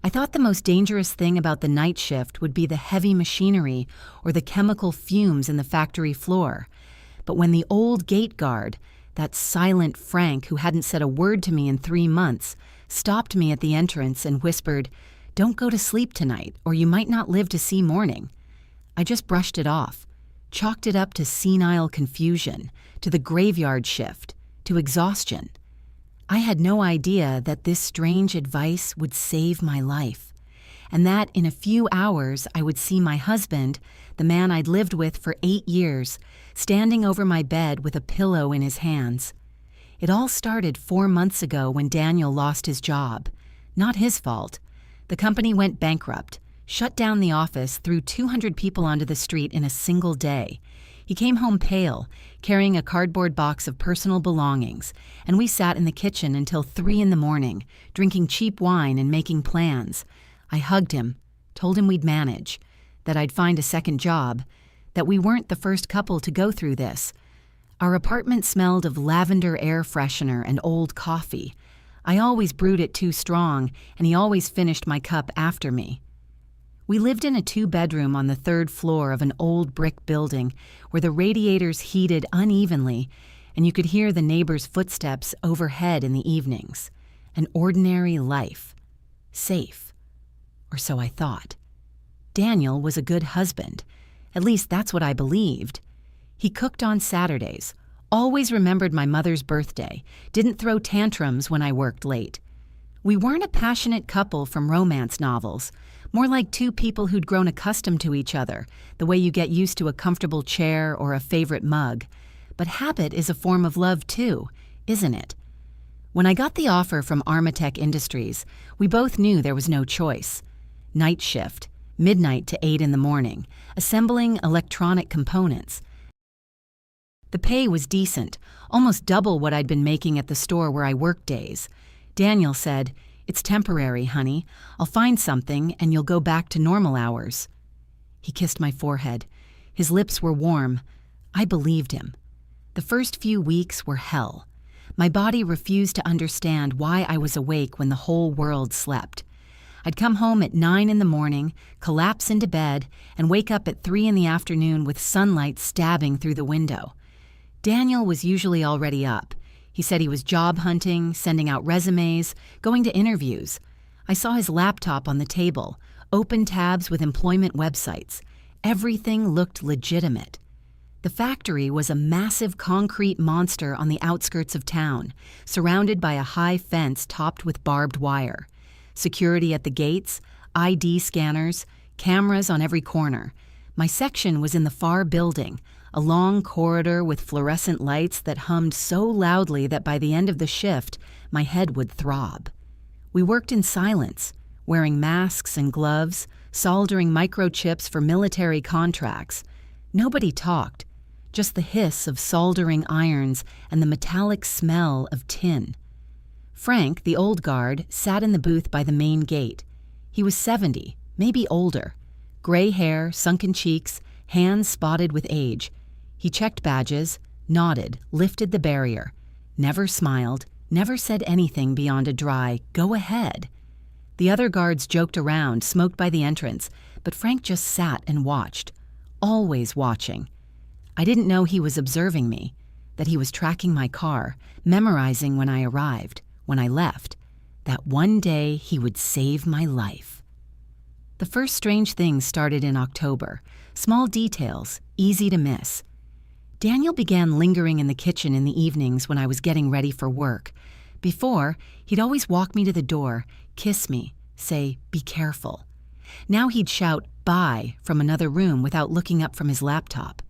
I thought the most dangerous thing about the night shift would be the heavy machinery or the chemical fumes in the factory floor. But when the old gate guard, that silent Frank who hadn't said a word to me in 3 months, stopped me at the entrance and whispered, "Don't go to sleep tonight, or you might not live to see morning," I just brushed it off, chalked it up to senile confusion, to the graveyard shift, to exhaustion. I had no idea that this strange advice would save my life, and that in a few hours I would see my husband, the man I'd lived with for 8 years, standing over my bed with a pillow in his hands. It all started 4 months ago when Daniel lost his job. Not his fault. The company went bankrupt, shut down the office, threw 200 people onto the street in a single day. He came home pale, carrying a cardboard box of personal belongings, and we sat in the kitchen until 3 in the morning, drinking cheap wine and making plans. I hugged him, told him we'd manage, that I'd find a second job, that we weren't the first couple to go through this. Our apartment smelled of lavender air freshener and old coffee. I always brewed it too strong, and he always finished my cup after me. We lived in a 2-bedroom on the 3rd floor of an old brick building where the radiators heated unevenly and you could hear the neighbors' footsteps overhead in the evenings. An ordinary life. Safe. Or so I thought. Daniel was a good husband. At least that's what I believed. He cooked on Saturdays, always remembered my mother's birthday, didn't throw tantrums when I worked late. We weren't a passionate couple from romance novels, more like 2 people who'd grown accustomed to each other, the way you get used to a comfortable chair or a favorite mug. But habit is a form of love too, isn't it? When I got the offer from Armatech Industries, we both knew there was no choice. Night shift, midnight to 8 in the morning, assembling electronic components. The pay was decent, almost double what I'd been making at the store where I worked days. Daniel said, "It's temporary, honey. I'll find something and you'll go back to normal hours." He kissed my forehead. His lips were warm. I believed him. The first few weeks were hell. My body refused to understand why I was awake when the whole world slept. I'd come home at 9 in the morning, collapse into bed, and wake up at 3 in the afternoon with sunlight stabbing through the window. Daniel was usually already up. He said he was job hunting, sending out resumes, going to interviews. I saw his laptop on the table, open tabs with employment websites. Everything looked legitimate. The factory was a massive concrete monster on the outskirts of town, surrounded by a high fence topped with barbed wire. Security at the gates, ID scanners, cameras on every corner. My section was in the far building, a long corridor with fluorescent lights that hummed so loudly that by the end of the shift, my head would throb. We worked in silence, wearing masks and gloves, soldering microchips for military contracts. Nobody talked, just the hiss of soldering irons and the metallic smell of tin. Frank, the old guard, sat in the booth by the main gate. He was 70, maybe older. Gray hair, sunken cheeks, hands spotted with age. He checked badges, nodded, lifted the barrier, never smiled, never said anything beyond a dry, "Go ahead." The other guards joked around, smoked by the entrance, but Frank just sat and watched, always watching. I didn't know he was observing me, that he was tracking my car, memorizing when I arrived, when I left, that one day he would save my life. The first strange things started in October, small details, easy to miss. Daniel began lingering in the kitchen in the evenings when I was getting ready for work. Before, he'd always walk me to the door, kiss me, say, "Be careful." Now he'd shout, "Bye," from another room without looking up from his laptop.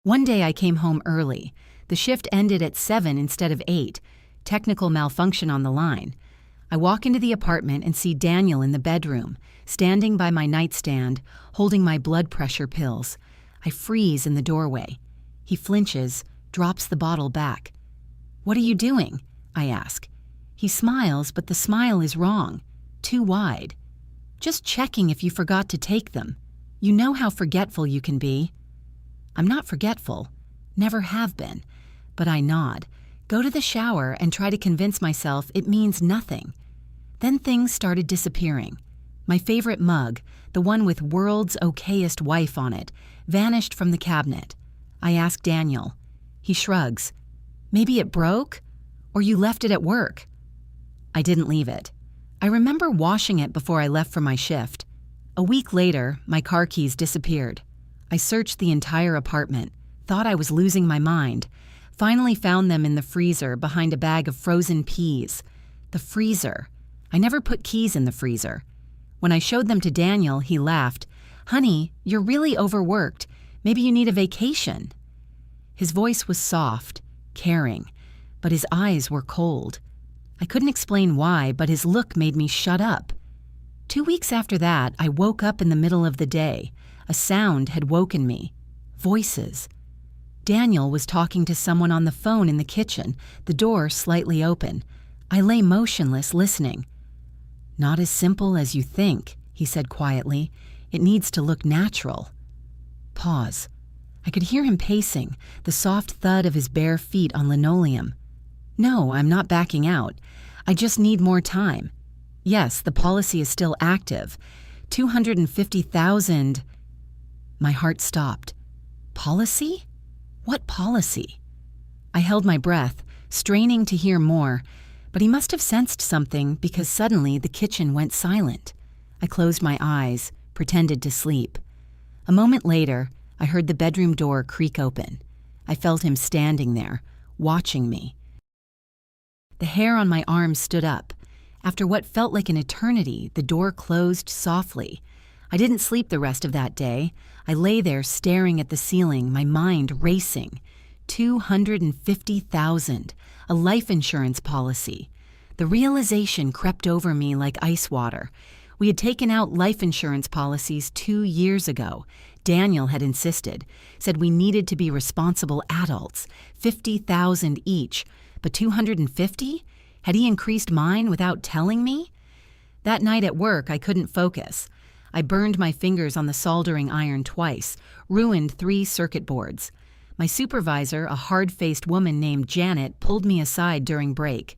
One day I came home early. The shift ended at 7 instead of 8. Technical malfunction on the line. I walk into the apartment and see Daniel in the bedroom, standing by my nightstand, holding my blood pressure pills. I freeze in the doorway. He flinches, drops the bottle back. "What are you doing?" I ask. He smiles, but the smile is wrong, too wide. "Just checking if you forgot to take them. You know how forgetful you can be." I'm not forgetful, never have been, but I nod, go to the shower and try to convince myself it means nothing. Then things started disappearing. My favorite mug, the one with "World's Okayest Wife" on it, vanished from the cabinet. I asked Daniel. He shrugs. Maybe it broke? Or you left it at work? I didn't leave it. I remember washing it before I left for my shift. A week later, my car keys disappeared. I searched the entire apartment, thought I was losing my mind, finally found them in the freezer behind a bag of frozen peas. The freezer. I never put keys in the freezer. When I showed them to Daniel, he laughed. "Honey, you're really overworked. Maybe you need a vacation." His voice was soft, caring, but his eyes were cold. I couldn't explain why, but his look made me shut up. 2 weeks after that, I woke up in the middle of the day. A sound had woken me. Voices. Daniel was talking to someone on the phone in the kitchen, the door slightly open. I lay motionless, listening. "Not as simple as you think," he said quietly. "It needs to look natural." Pause. I could hear him pacing, the soft thud of his bare feet on linoleum. "No, I'm not backing out. I just need more time. Yes, the policy is still active. 250,000. My heart stopped. Policy? What policy? I held my breath, straining to hear more, but he must have sensed something because suddenly the kitchen went silent. I closed my eyes, pretended to sleep. A moment later, I heard the bedroom door creak open. I felt him standing there, watching me. The hair on my arm stood up. After what felt like an eternity, the door closed softly. I didn't sleep the rest of that day. I lay there staring at the ceiling, my mind racing. 250,000, a life insurance policy. The realization crept over me like ice water. We had taken out life insurance policies 2 years ago. Daniel had insisted, said we needed to be responsible adults, 50,000 each. But 250? Had he increased mine without telling me? That night at work, I couldn't focus. I burned my fingers on the soldering iron twice, ruined 3 circuit boards. My supervisor, a hard-faced woman named Janet, pulled me aside during break.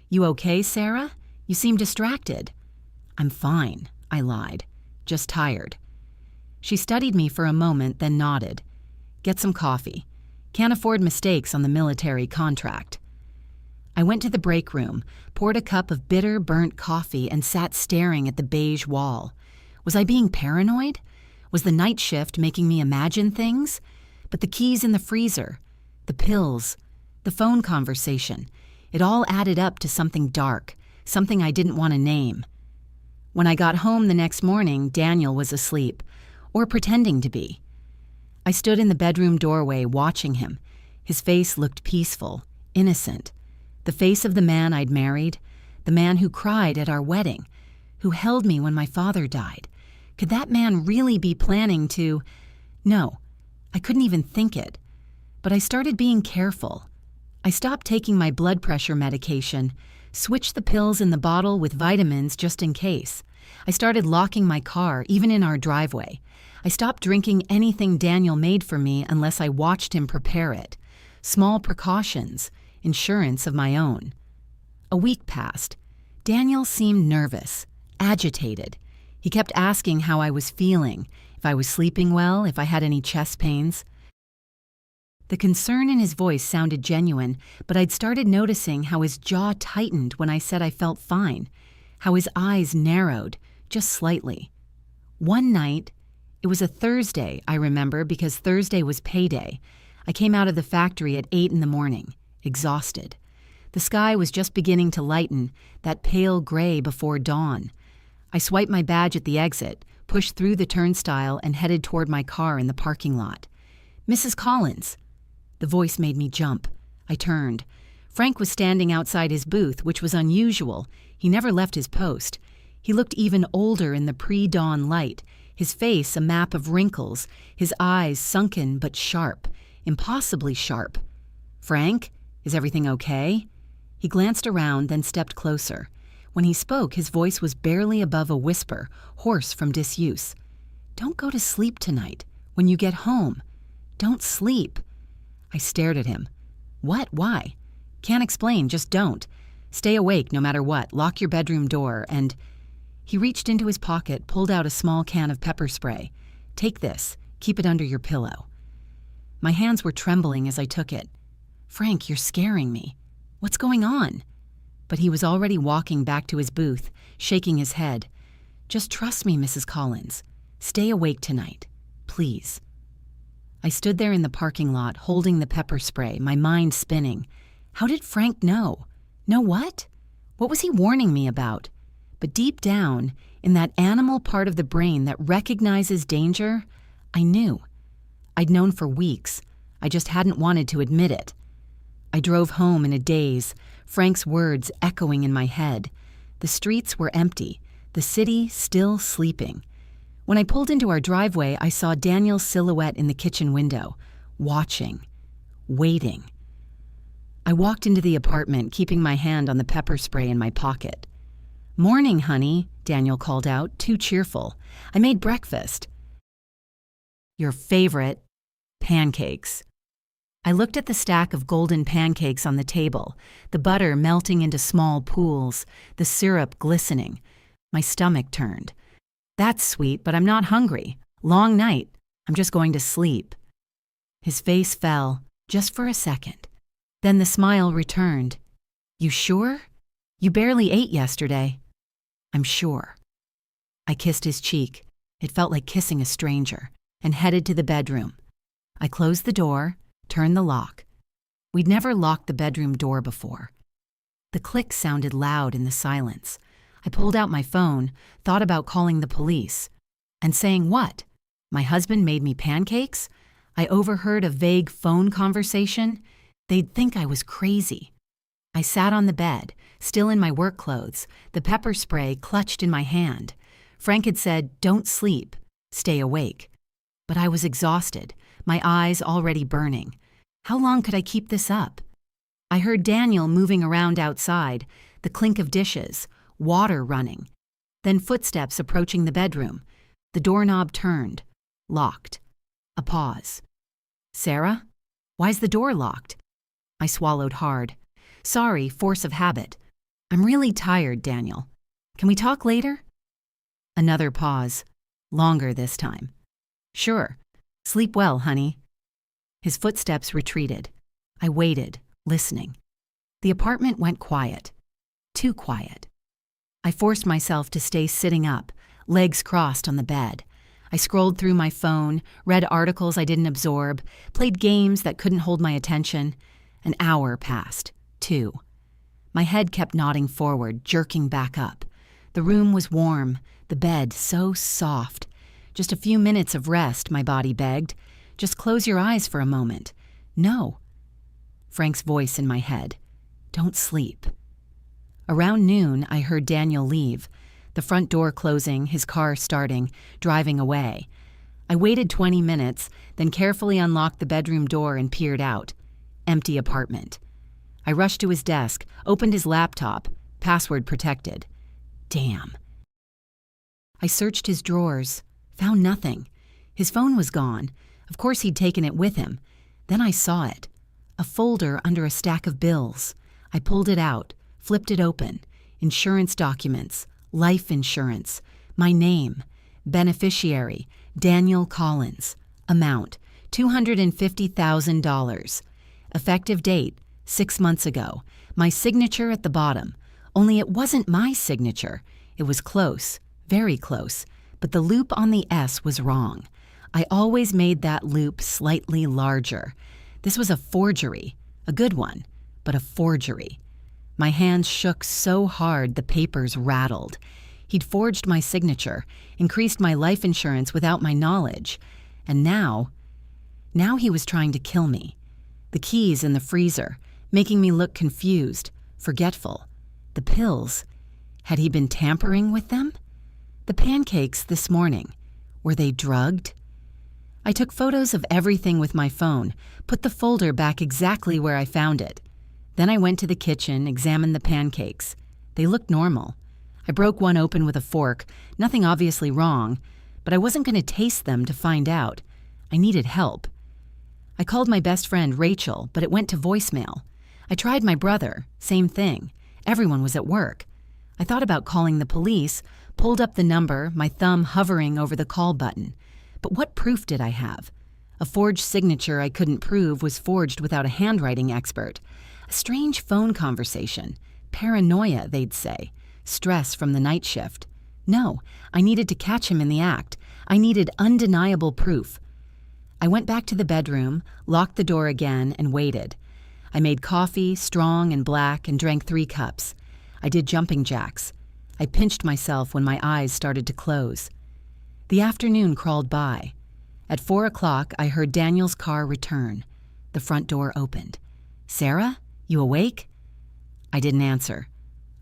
"You okay, Sarah? You seem distracted." "I'm fine," I lied. "Just tired." She studied me for a moment, then nodded. "Get some coffee. Can't afford mistakes on the military contract." I went to the break room, poured a cup of bitter, burnt coffee, and sat staring at the beige wall. Was I being paranoid? Was the night shift making me imagine things? But the keys in the freezer, the pills, the phone conversation, it all added up to something dark, something I didn't want to name. When I got home the next morning, Daniel was asleep, or pretending to be. I stood in the bedroom doorway watching him. His face looked peaceful, innocent. The face of the man I'd married, the man who cried at our wedding, who held me when my father died. Could that man really be planning to... No, I couldn't even think it. But I started being careful. I stopped taking my blood pressure medication, switched the pills in the bottle with vitamins just in case. I started locking my car, even in our driveway. I stopped drinking anything Daniel made for me unless I watched him prepare it. Small precautions, insurance of my own. A week passed. Daniel seemed nervous, agitated. He kept asking how I was feeling, if I was sleeping well, if I had any chest pains. The concern in his voice sounded genuine, but I'd started noticing how his jaw tightened when I said I felt fine, how his eyes narrowed, just slightly. One night, it was a Thursday, I remember, because Thursday was payday. I came out of the factory at 8 in the morning, exhausted. The sky was just beginning to lighten, that pale gray before dawn. I swiped my badge at the exit, pushed through the turnstile, and headed toward my car in the parking lot. "Mrs. Collins." The voice made me jump. I turned. Frank was standing outside his booth, which was unusual. He never left his post. He looked even older in the pre-dawn light, his face a map of wrinkles, his eyes sunken but sharp, impossibly sharp. "Frank, is everything okay?" He glanced around, then stepped closer. When he spoke, his voice was barely above a whisper, hoarse from disuse. "Don't go to sleep tonight. When you get home. Don't sleep." I stared at him. "What? Why?" "Can't explain, just don't. Stay awake no matter what. Lock your bedroom door and—" He reached into his pocket, pulled out a small can of pepper spray. "Take this. Keep it under your pillow." My hands were trembling as I took it. "Frank, you're scaring me. What's going on?" But he was already walking back to his booth, shaking his head. "Just trust me, Mrs. Collins. Stay awake tonight. Please." I stood there in the parking lot, holding the pepper spray, my mind spinning. How did Frank know? Know what? What was he warning me about? But deep down, in that animal part of the brain that recognizes danger, I knew. I'd known for weeks. I just hadn't wanted to admit it. I drove home in a daze, Frank's words echoing in my head. The streets were empty, the city still sleeping. When I pulled into our driveway, I saw Daniel's silhouette in the kitchen window, watching, waiting. I walked into the apartment, keeping my hand on the pepper spray in my pocket. "Morning, honey," Daniel called out, too cheerful. "I made breakfast." "Your favorite, pancakes." I looked at the stack of golden pancakes on the table, the butter melting into small pools, the syrup glistening. My stomach turned. "That's sweet, but I'm not hungry. Long night. I'm just going to sleep." His face fell, just for a second. Then the smile returned. "You sure? You barely ate yesterday." "I'm sure." I kissed his cheek. It felt like kissing a stranger, and headed to the bedroom. I closed the door, turned the lock. We'd never locked the bedroom door before. The click sounded loud in the silence. I pulled out my phone, thought about calling the police. And saying what? My husband made me pancakes? I overheard a vague phone conversation? They'd think I was crazy. I sat on the bed, still in my work clothes, the pepper spray clutched in my hand. Frank had said, "Don't sleep, stay awake." But I was exhausted, my eyes already burning. How long could I keep this up? I heard Daniel moving around outside, the clink of dishes, water running. Then footsteps approaching the bedroom. The doorknob turned, locked. A pause. "Sarah? Why's the door locked?" I swallowed hard. "Sorry, force of habit. I'm really tired, Daniel. Can we talk later?" Another pause. Longer this time. "Sure. Sleep well, honey." His footsteps retreated. I waited, listening. The apartment went quiet. Too quiet. I forced myself to stay sitting up, legs crossed on the bed. I scrolled through my phone, read articles I didn't absorb, played games that couldn't hold my attention. An hour passed. 2. My head kept nodding forward, jerking back up. The room was warm, the bed so soft. "Just a few minutes of rest," my body begged. "Just close your eyes for a moment." "No." Frank's voice in my head. "Don't sleep." Around noon, I heard Daniel leave, the front door closing, his car starting, driving away. I waited 20 minutes, then carefully unlocked the bedroom door and peered out. Empty apartment. I rushed to his desk, opened his laptop, password protected. Damn. I searched his drawers, found nothing. His phone was gone. Of course he'd taken it with him. Then I saw it. A folder under a stack of bills. I pulled it out, flipped it open. Insurance documents, life insurance, my name, beneficiary, Daniel Collins. Amount, $250,000. Effective date, 6 months ago. My signature at the bottom. Only it wasn't my signature. It was close, very close, but the loop on the S was wrong. I always made that loop slightly larger. This was a forgery, a good one, but a forgery. My hands shook so hard the papers rattled. He'd forged my signature, increased my life insurance without my knowledge, and now he was trying to kill me. The keys in the freezer, making me look confused, forgetful. The pills, had he been tampering with them? The pancakes this morning, were they drugged? I took photos of everything with my phone, put the folder back exactly where I found it. Then I went to the kitchen, examined the pancakes. They looked normal. I broke one open with a fork, nothing obviously wrong, but I wasn't going to taste them to find out. I needed help. I called my best friend, Rachel, but it went to voicemail. I tried my brother, same thing. Everyone was at work. I thought about calling the police, pulled up the number, my thumb hovering over the call button. But what proof did I have? A forged signature I couldn't prove was forged without a handwriting expert. A strange phone conversation. Paranoia, they'd say. Stress from the night shift. No, I needed to catch him in the act. I needed undeniable proof. I went back to the bedroom, locked the door again, and waited. I made coffee, strong and black, and drank 3 cups. I did jumping jacks. I pinched myself when my eyes started to close. The afternoon crawled by. At 4 o'clock, I heard Daniel's car return. The front door opened. "Sarah, you awake?" I didn't answer.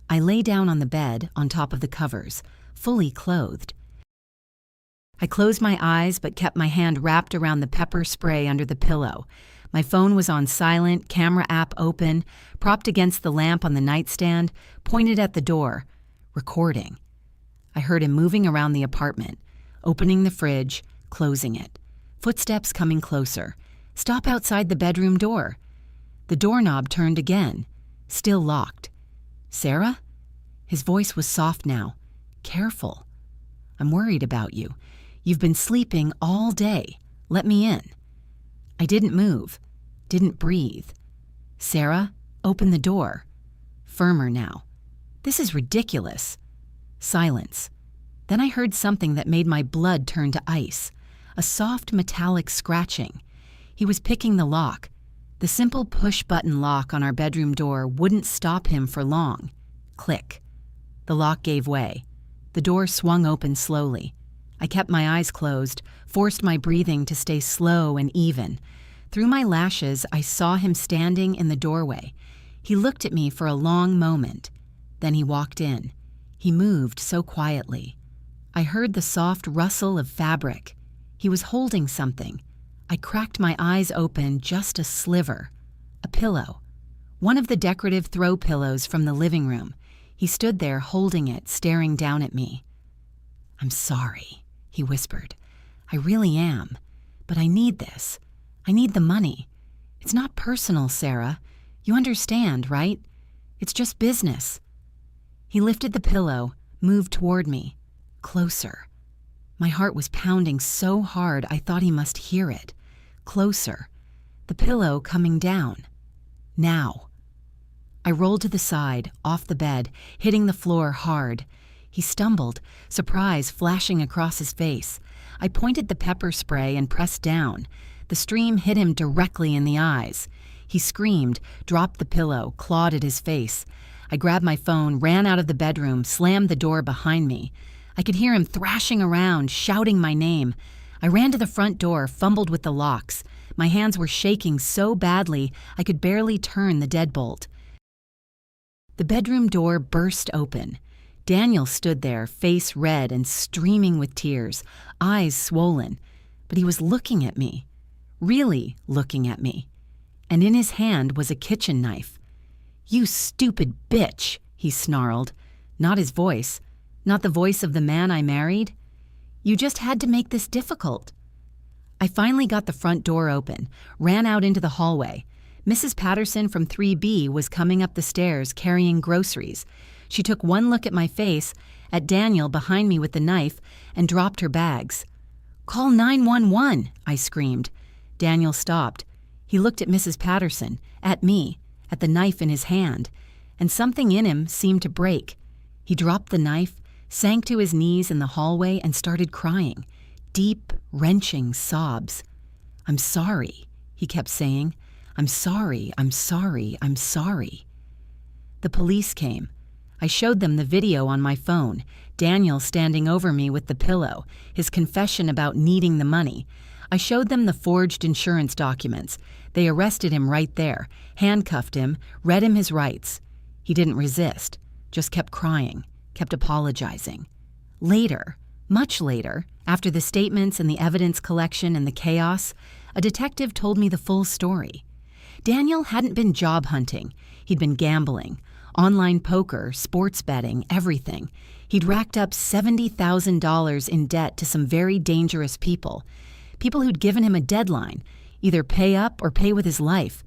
I lay down on the bed, on top of the covers, fully clothed. I closed my eyes but kept my hand wrapped around the pepper spray under the pillow. My phone was on silent, camera app open, propped against the lamp on the nightstand, pointed at the door, recording. I heard him moving around the apartment, opening the fridge, closing it. Footsteps coming closer. Stop outside the bedroom door. The doorknob turned again, still locked. "Sarah?" His voice was soft now. "Careful. I'm worried about you. You've been sleeping all day. Let me in." I didn't move, didn't breathe. "Sarah, open the door." Firmer now. "This is ridiculous." Silence. Then I heard something that made my blood turn to ice. A soft metallic scratching. He was picking the lock. The simple push-button lock on our bedroom door wouldn't stop him for long. Click. The lock gave way. The door swung open slowly. I kept my eyes closed, forced my breathing to stay slow and even. Through my lashes, I saw him standing in the doorway. He looked at me for a long moment. Then he walked in. He moved so quietly. I heard the soft rustle of fabric. He was holding something. I cracked my eyes open just a sliver. A pillow. One of the decorative throw pillows from the living room. He stood there holding it, staring down at me. "I'm sorry," he whispered. "I really am. But I need this. I need the money. It's not personal, Sarah. You understand, right? It's just business." He lifted the pillow, moved toward me. Closer. My heart was pounding so hard I thought he must hear it. Closer. The pillow coming down. Now. I rolled to the side, off the bed, hitting the floor hard. He stumbled, surprise flashing across his face. I pointed the pepper spray and pressed down. The stream hit him directly in the eyes. He screamed, dropped the pillow, clawed at his face. I grabbed my phone, ran out of the bedroom, slammed the door behind me. I could hear him thrashing around, shouting my name. I ran to the front door, fumbled with the locks. My hands were shaking so badly I could barely turn the deadbolt. The bedroom door burst open. Daniel stood there, face red and streaming with tears, eyes swollen. But he was looking at me. Really looking at me. And in his hand was a kitchen knife. "You stupid bitch," he snarled. Not his voice. Not the voice of the man I married. "You just had to make this difficult." I finally got the front door open, ran out into the hallway. Mrs. Patterson from 3B was coming up the stairs carrying groceries. She took one look at my face, at Daniel behind me with the knife, and dropped her bags. "Call 911, I screamed. Daniel stopped. He looked at Mrs. Patterson, at me, at the knife in his hand, and something in him seemed to break. He dropped the knife, sank to his knees in the hallway, and started crying. Deep, wrenching sobs. "I'm sorry," he kept saying. "I'm sorry, I'm sorry, I'm sorry." The police came. I showed them the video on my phone, Daniel standing over me with the pillow, his confession about needing the money. I showed them the forged insurance documents. They arrested him right there, handcuffed him, read him his rights. He didn't resist, just kept crying, kept apologizing. Later, much later, after the statements and the evidence collection and the chaos, a detective told me the full story. Daniel hadn't been job hunting. He'd been gambling. Online poker, sports betting, everything. He'd racked up $70,000 in debt to some very dangerous people. People who'd given him a deadline, either pay up or pay with his life.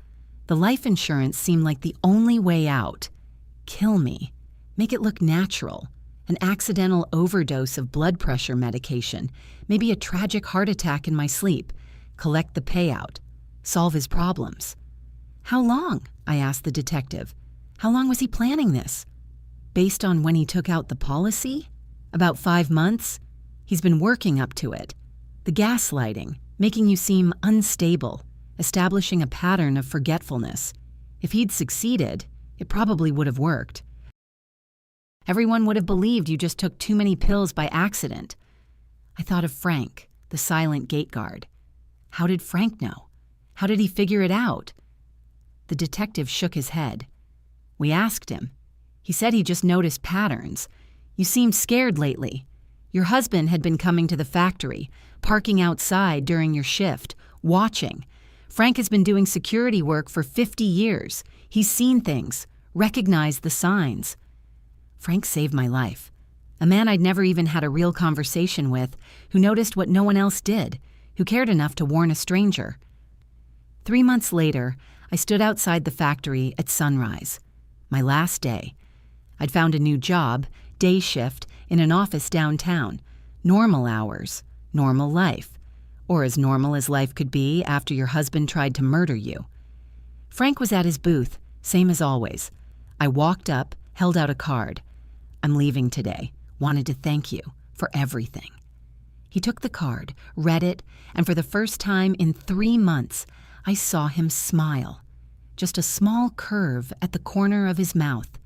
The life insurance seemed like the only way out. Kill me. Make it look natural. An accidental overdose of blood pressure medication, maybe a tragic heart attack in my sleep. Collect the payout. Solve his problems. How long? I asked the detective. How long was he planning this? Based on when he took out the policy? About 5 months? He's been working up to it. The gaslighting, making you seem unstable, establishing a pattern of forgetfulness. If he'd succeeded, it probably would have worked. Everyone would have believed you just took too many pills by accident. I thought of Frank, the silent gate guard. How did Frank know? How did he figure it out? The detective shook his head. We asked him. He said he just noticed patterns. You seemed scared lately. Your husband had been coming to the factory, parking outside during your shift, watching. Frank has been doing security work for 50 years. He's seen things, recognized the signs. Frank saved my life. A man I'd never even had a real conversation with, who noticed what no one else did, who cared enough to warn a stranger. 3 months later, I stood outside the factory at sunrise. My last day. I'd found a new job, day shift, in an office downtown. Normal hours, normal life. Or as normal as life could be after your husband tried to murder you. Frank was at his booth, same as always. I walked up, held out a card. I'm leaving today. Wanted to thank you for everything. He took the card, read it, and for the first time in 3 months, I saw him smile. Just a small curve at the corner of his mouth.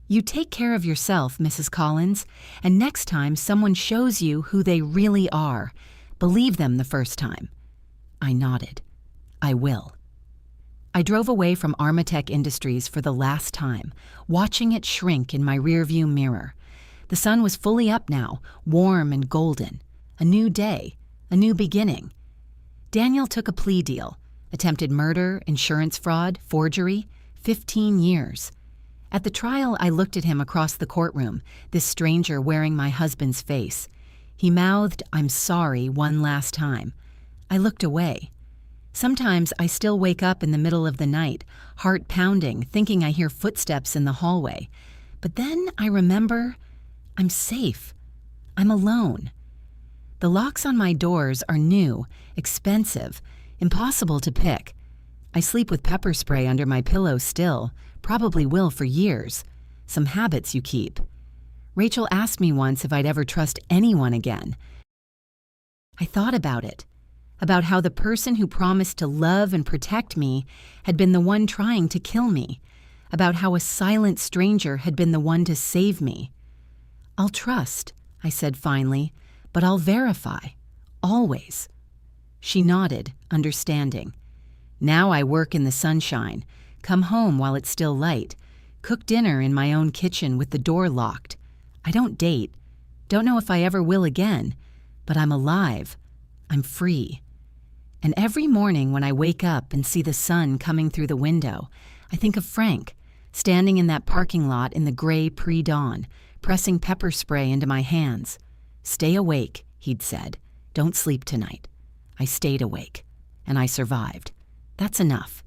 You take care of yourself, Mrs. Collins, and next time someone shows you who they really are, believe them the first time. I nodded. I will. I drove away from Armatech Industries for the last time, watching it shrink in my rearview mirror. The sun was fully up now, warm and golden. A new day, a new beginning. Daniel took a plea deal. Attempted murder, insurance fraud, forgery, 15 years. At the trial, I looked at him across the courtroom, this stranger wearing my husband's face. He mouthed, "I'm sorry," one last time. I looked away. Sometimes I still wake up in the middle of the night, heart pounding, thinking I hear footsteps in the hallway. But then I remember I'm safe. I'm alone. The locks on my doors are new, expensive, impossible to pick. I sleep with pepper spray under my pillow still, probably will for years. Some habits you keep. Rachel asked me once if I'd ever trust anyone again. I thought about it, about how the person who promised to love and protect me had been the one trying to kill me, about how a silent stranger had been the one to save me. I'll trust, I said finally, but I'll verify, always. She nodded, understanding. Now I work in the sunshine, come home while it's still light, cook dinner in my own kitchen with the door locked. I don't date, don't know if I ever will again, but I'm alive, I'm free. And every morning when I wake up and see the sun coming through the window, I think of Frank, standing in that parking lot in the gray pre-dawn, pressing pepper spray into my hands. "Stay awake," he'd said. "Don't sleep tonight." I stayed awake, and I survived. That's enough.